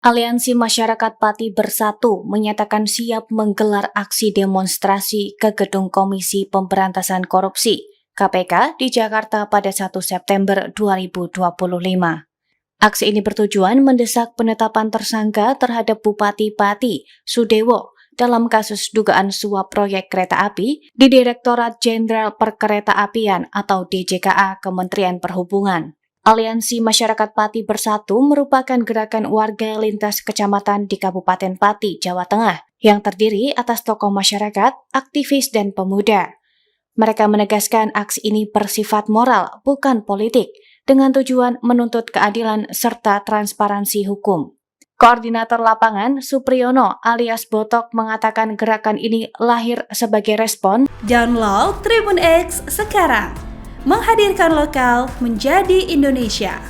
Aliansi Masyarakat Pati Bersatu menyatakan siap menggelar aksi demonstrasi ke Gedung Komisi Pemberantasan Korupsi (KPK) di Jakarta pada 1 September 2025. Aksi ini bertujuan mendesak penetapan tersangka terhadap Bupati Pati, Sudewo, dalam kasus dugaan suap proyek kereta api di Direktorat Jenderal Perkeretaapian atau DJKA Kementerian Perhubungan. Aliansi Masyarakat Pati Bersatu merupakan gerakan warga lintas kecamatan di Kabupaten Pati, Jawa Tengah, yang terdiri atas tokoh masyarakat, aktivis, dan pemuda. Mereka menegaskan aksi ini bersifat moral, bukan politik, dengan tujuan menuntut keadilan serta transparansi hukum. Koordinator lapangan Supriyono alias Botok mengatakan gerakan ini lahir sebagai respon. Download Tribun X sekarang, menghadirkan lokal menjadi Indonesia.